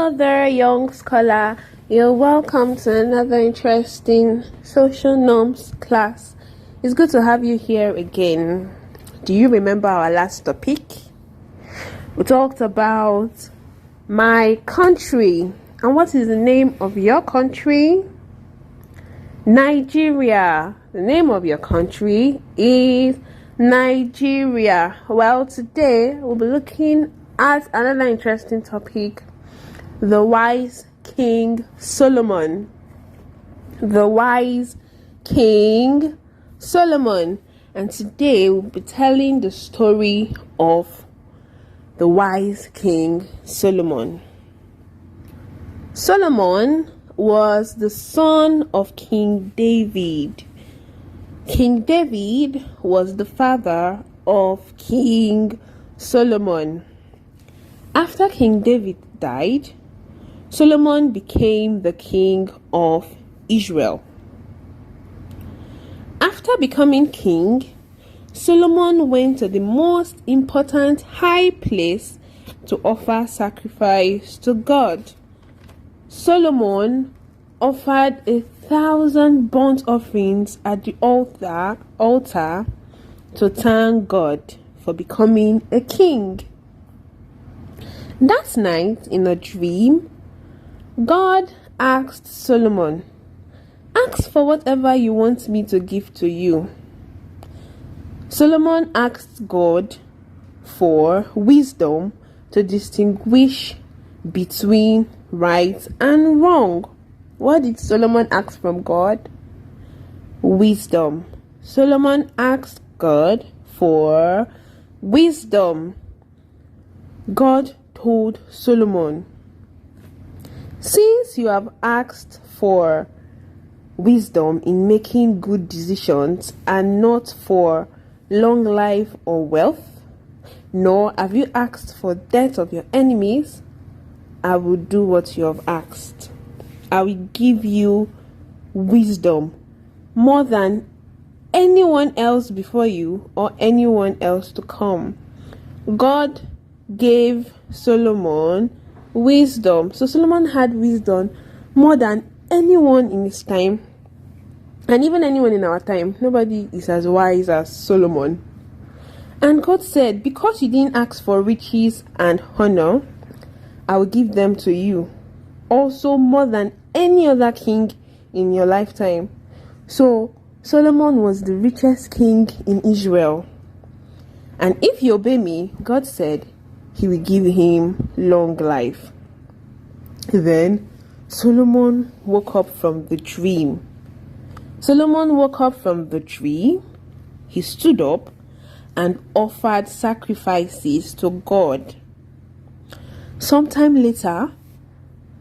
Hello there, young scholar. You're welcome to another interesting social norms class. It's good to have you here again. Do you remember our last topic? We talked about my country. And what is the name of your country? Nigeria. The name of your country is Nigeria. Well, today we'll be looking at another interesting topic. The wise King Solomon. The wise King Solomon. And today we'll be telling the story of the wise King Solomon. Solomon was the son of King David. King David was the father of King Solomon. After King David died, Solomon became the king of Israel. After becoming king, Solomon went to the most important high place to offer sacrifice to God. Solomon offered 1,000 burnt offerings at the altar to thank God for becoming a king. That night, in a dream, God asked Solomon, "Ask for whatever you want me to give to you." Solomon asked God for wisdom to distinguish between right and wrong. What did Solomon ask from God? Wisdom. Solomon asked God for wisdom. God told Solomon, "Since you have asked for wisdom in making good decisions and not for long life or wealth, nor have you asked for death of your enemies, I will do what you have asked. I will give you wisdom more than anyone else before you or anyone else to come." God gave Solomon wisdom. So Solomon had wisdom more than anyone in his time, and even anyone in our time. Nobody is as wise as Solomon. And God said, "Because you didn't ask for riches and honor, I will give them to you, also more than any other king in your lifetime." So Solomon was the richest king in Israel. And if you obey me, God said, He will give him long life. Then Solomon woke up from the dream. He stood up and offered sacrifices to God. Sometime later,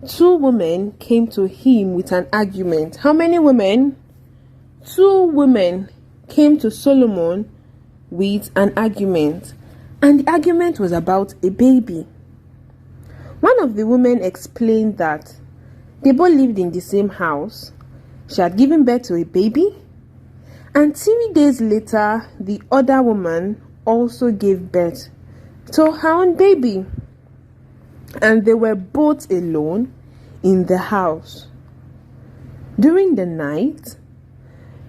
2 women came to him with an argument. How many women? 2 women came to Solomon with an argument. And the argument was about a baby. One of the women explained that they both lived in the same house. She had given birth to a baby. And 3 days later, the other woman also gave birth to her own baby. And they were both alone in the house. During the night,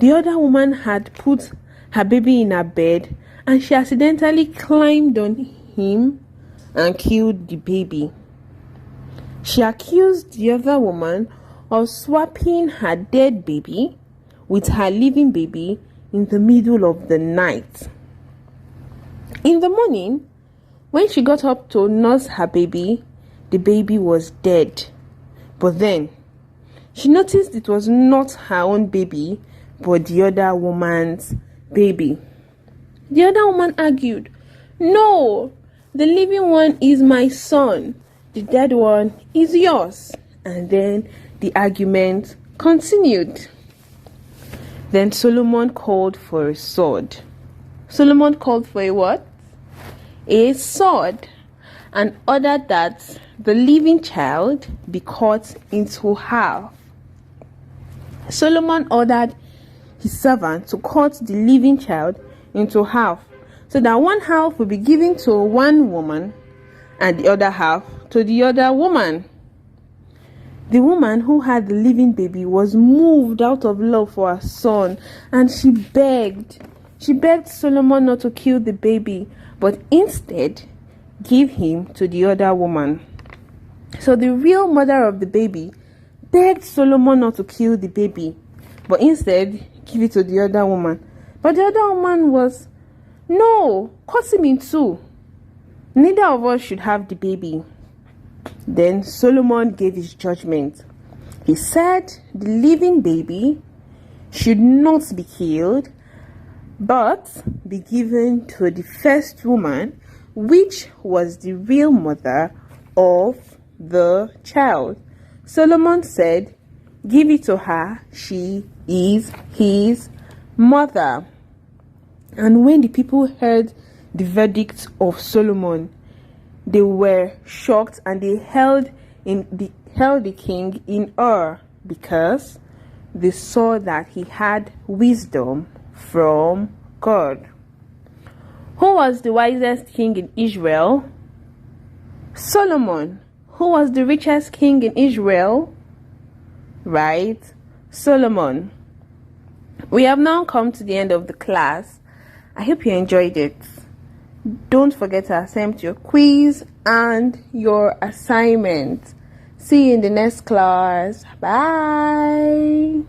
the other woman had put her baby in her bed, and she accidentally climbed on him and killed the baby. She accused the other woman of swapping her dead baby with her living baby in the middle of the night. In the morning, when she got up to nurse her baby, the baby was dead. But then, she noticed it was not her own baby, but the other woman's baby. The other woman argued, "No, the living one is my son. The dead one is yours." And then the argument continued. Then Solomon called for a sword. Solomon called for a what? A sword, and ordered that the living child be cut into half. Solomon ordered his servant to cut the living child into half, so that one half will be given to one woman and the other half to the other woman. The woman who had the living baby was moved out of love for her son, and she begged Solomon not to kill the baby, but instead give him to the other woman. So the real mother of the baby begged Solomon not to kill the baby, but instead give it to the other woman. But the other woman was, no, cut him in two. Neither of us should have the baby. Then Solomon gave his judgment. He said the living baby should not be killed, but be given to the first woman, which was the real mother of the child. Solomon said, give it to her, she is his mother. And when the people heard the verdict of Solomon, they were shocked, and they held the king in awe, because they saw that he had wisdom from God. Who was the wisest king in Israel? Solomon. Who was the richest king in Israel? Right? Solomon. We have now come to the end of the class. I hope you enjoyed it. Don't forget to attempt your quiz and your assignment. See you in the next class. Bye.